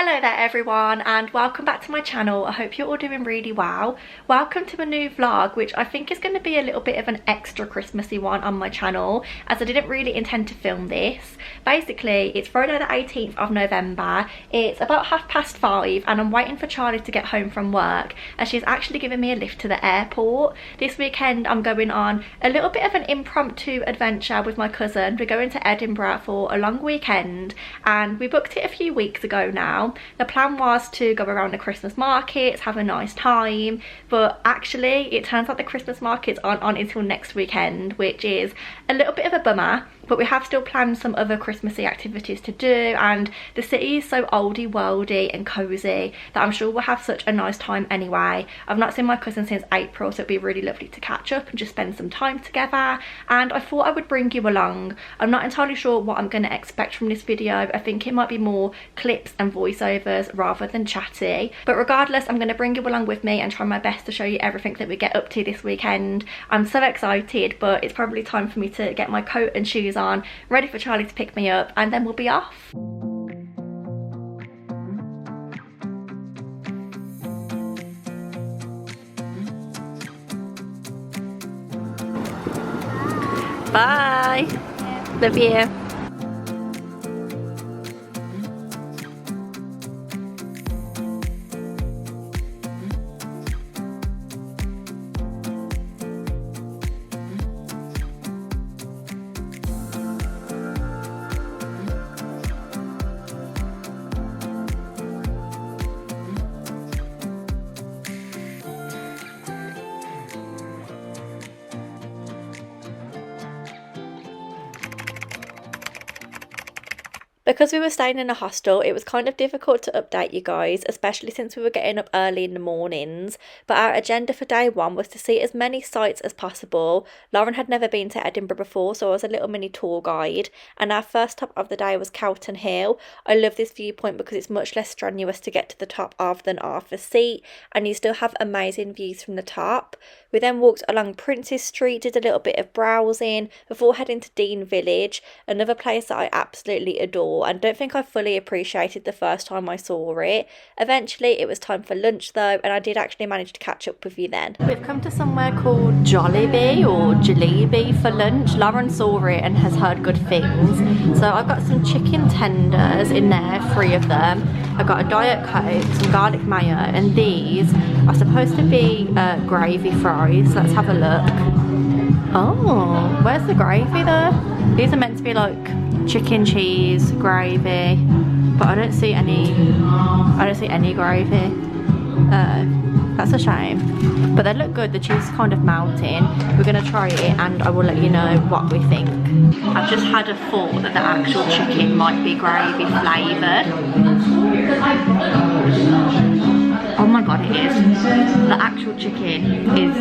Hello there everyone, and welcome back to my channel. I hope you're all doing really well. Welcome to a new vlog, which I think is going to be a little bit of an extra Christmassy one on my channel, as I didn't really intend to film this. Basically, it's Friday the 18th of November. It's about 5:30 and I'm waiting for Charlie to get home from work, as she's actually given me a lift to the airport. This weekend I'm going on a little bit of an impromptu adventure with my cousin. We're going to Edinburgh for a long weekend and we booked it a few weeks ago now. The plan was to go around the Christmas markets, have a nice time, but actually it turns out the Christmas markets aren't on until next weekend, which is a little bit of a bummer. But we have still planned some other Christmassy activities to do, and the city is so oldie worldy and cozy that I'm sure we'll have such a nice time anyway. I've not seen my cousin since April, so it'd be really lovely to catch up and just spend some time together, and I thought I would bring you along. I'm not entirely sure what I'm going to expect from this video. I think it might be more clips and voiceovers rather than chatty, but regardless, I'm going to bring you along with me and try my best to show you everything that we get up to this weekend. I'm so excited, but it's probably time for me to get my coat and shoes on, ready for Charlie to pick me up, and then we'll be off. Bye. Love you. Because we were staying in a hostel, it was kind of difficult to update you guys, especially since we were getting up early in the mornings. But our agenda for day one was to see as many sights as possible. Lauren had never been to Edinburgh before, so I was a little mini tour guide. And our first stop of the day was Calton Hill. I love this viewpoint because it's much less strenuous to get to the top of than Arthur's Seat, and you still have amazing views from the top. We then walked along Princes Street, did a little bit of browsing before heading to Dean Village, another place that I absolutely adore and don't think I fully appreciated the first time I saw it. Eventually it was time for lunch though, and I did actually manage to catch up with you then. We've come to somewhere called Jollibee or Jalebi for lunch. Lauren saw it and has heard good things. So I've got some chicken tenders in there, 3 of them. I've got a Diet Coke, some garlic mayo, and these are supposed to be gravy fries. Let's have a look. Oh, where's the gravy though? These are meant to be like chicken cheese gravy, but I don't see any gravy. That's a shame, but they look good. The cheese is kind of melting. We're gonna try it and I will let you know what we think. I've just had a thought that the actual chicken might be gravy flavoured. Oh my god, it is. The actual chicken is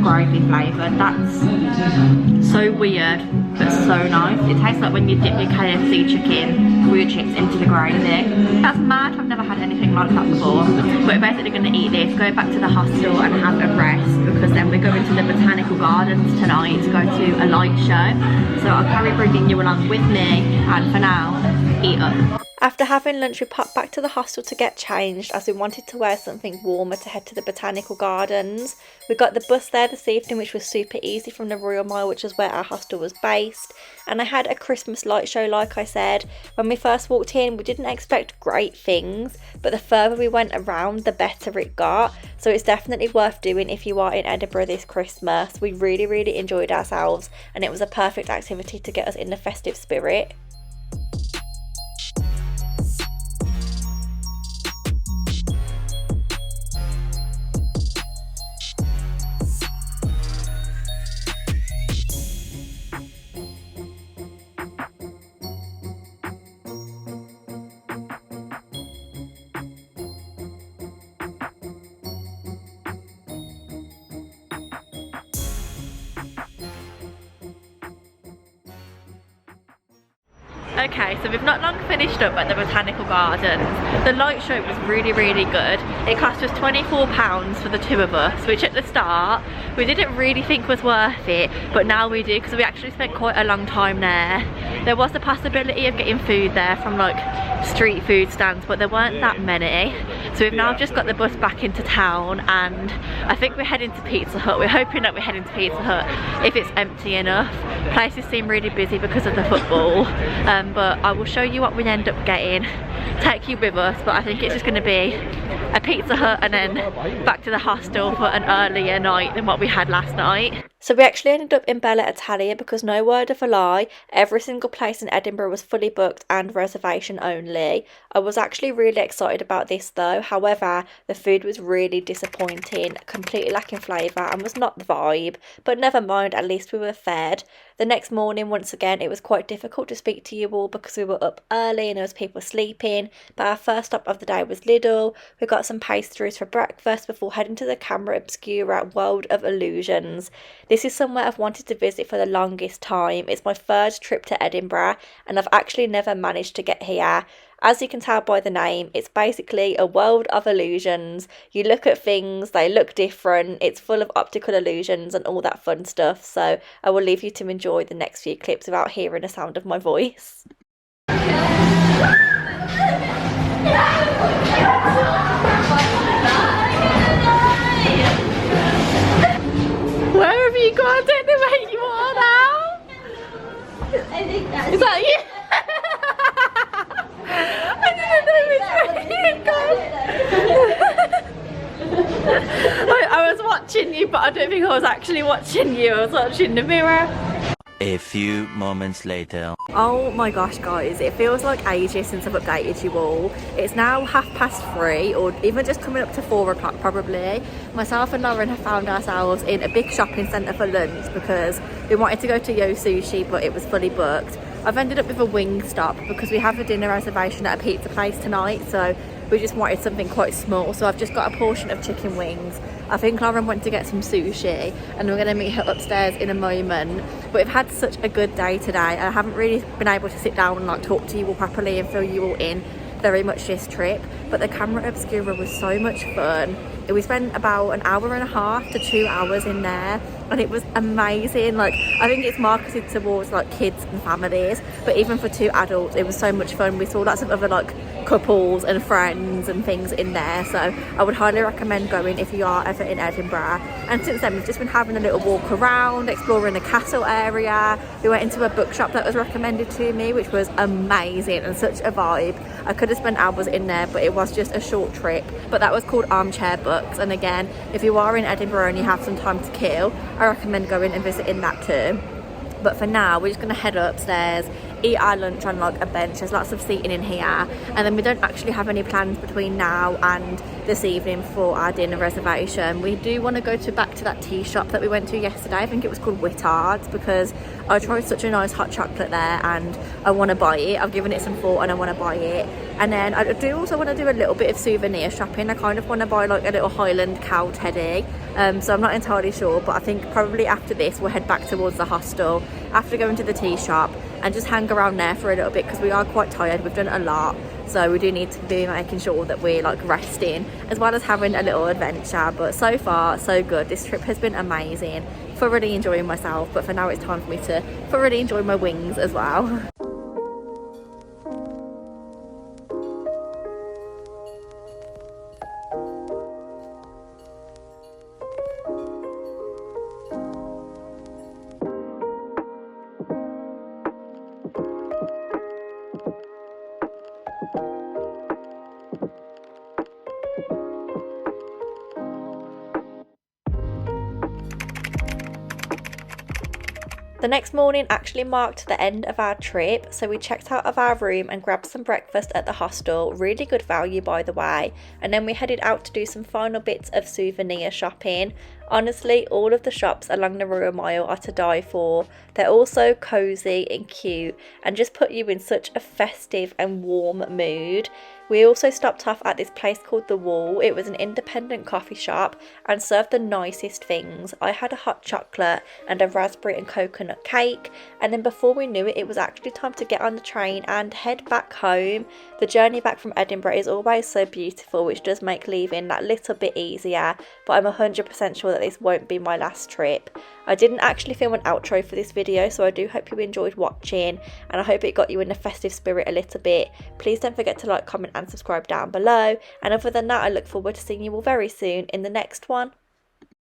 gravy flavoured. That's so weird, but so nice. It tastes like when you dip your KFC chicken with your chips into the gravy. That's mad. I've never had anything like that before. We're basically going to eat this, go back to the hostel and have a rest, because then we're going to the Botanical Gardens tonight to go to a light show. So I'll carry bringing you along with me, and for now, eat up. After having lunch, we popped back to the hostel to get changed, as we wanted to wear something warmer to head to the Botanical Gardens. We got the bus there this evening, which was super easy from the Royal Mile, which is where our hostel was based. And I had a Christmas light show, like I said. When we first walked in, we didn't expect great things, but the further we went around, the better it got. So it's definitely worth doing if you are in Edinburgh this Christmas. We really enjoyed ourselves, and it was a perfect activity to get us in the festive spirit. Okay, so we've not long finished up at the Botanical Gardens. The light show was really good. It cost us £24 for the 2 of us, which at the start we didn't really think was worth it, but now we do, because we actually spent quite a long time there. There was the possibility of getting food there from like street food stands, but there weren't that many. So we've now just got the bus back into town, and I think we're heading to Pizza Hut. We're hoping that we're heading to Pizza Hut if it's empty enough. Places seem really busy because of the football, but I will show you what we end up getting, take you with us. But I think it's just going to be a Pizza Hut and then back to the hostel for an earlier night than what we had last night. So we actually ended up in Bella Italia because, no word of a lie, every single place in Edinburgh was fully booked and reservation only. I was actually really excited about this though. However, the food was really disappointing, completely lacking flavour and was not the vibe. But never mind, at least we were fed. The next morning, once again, it was quite difficult to speak to you all because we were up early and there was people sleeping. But our first stop of the day was Lidl. We got some pastries for breakfast before heading to the Camera Obscura World of Illusions. This is somewhere I've wanted to visit for the longest time. It's my third trip to Edinburgh and I've actually never managed to get here. As you can tell by the name, it's basically a world of illusions. You look at things, they look different, it's full of optical illusions and all that fun stuff. So I will leave you to enjoy the next few clips without hearing the sound of my voice. Where have you gone? I don't know where you are now. I think that's... Is that you? I didn't know which way you'd gone. I was watching you, but I don't think I was actually watching you. I was watching the mirror. A few moments later. Oh my gosh guys, it feels like ages since I've updated you all. It's now 3:30 or even just coming up to 4 o'clock probably. Myself and Lauren have found ourselves in a big shopping centre for lunch because we wanted to go to Yo Sushi but it was fully booked. I've ended up with a wing stop because we have a dinner reservation at a pizza place tonight, so we just wanted something quite small. So I've just got a portion of chicken wings. I think Lauren went to get some sushi and we're going to meet her upstairs in a moment. But we've had such a good day today. I haven't really been able to sit down and like talk to you all properly and fill you all in very much this trip. But the Camera Obscura was so much fun. We spent about an hour and a half to 2 hours in there and it was amazing. Like, I think it's marketed towards like kids and families, but even for 2 adults it was so much fun. We saw lots of other like couples and friends and things in there, so I would highly recommend going if you are ever in Edinburgh. And since then we've just been having a little walk around, exploring the castle area. We went into a bookshop that was recommended to me, which was amazing and such a vibe. I could have spent hours in there, but it was just a short trip. But that was called Armchair Books, and again, if you are in Edinburgh and you have some time to kill, I recommend going and visiting that too. But for now, we're just going to head upstairs, eat our lunch on like a bench. There's lots of seating in here, and then we don't actually have any plans between now and this evening for our dinner reservation. We do want to go back to that tea shop that we went to yesterday. I think it was called Whittard's, because I tried such a nice hot chocolate there and I want to buy it. I've given it some thought and I want to buy it. And then I do also want to do a little bit of souvenir shopping. I kind of want to buy like a little Highland cow teddy, so I'm not entirely sure, but I think probably after this we'll head back towards the hostel after going to the tea shop and just hang around there for a little bit because we are quite tired. We've done a lot, so we do need to be making sure that we're like resting as well as having a little adventure. But so far so good. This trip has been amazing, thoroughly enjoying myself, but for now it's time for me to thoroughly enjoy my wings as well. The next morning actually marked the end of our trip, so we checked out of our room and grabbed some breakfast at the hostel. Really good value, by the way. And then we headed out to do some final bits of souvenir shopping. Honestly, all of the shops along the Royal Mile are to die for. They're all so cozy and cute and just put you in such a festive and warm mood. We also stopped off at this place called The Wall. It was an independent coffee shop and served the nicest things. I had a hot chocolate and a raspberry and coconut cake, and then before we knew it, it was actually time to get on the train and head back home. The journey back from Edinburgh is always so beautiful, which does make leaving that little bit easier, but I'm 100% sure that this won't be my last trip. I didn't actually film an outro for this video, so I do hope you enjoyed watching, and I hope it got you in the festive spirit a little bit. Please don't forget to like, comment and subscribe down below, and other than that, I look forward to seeing you all very soon in the next one.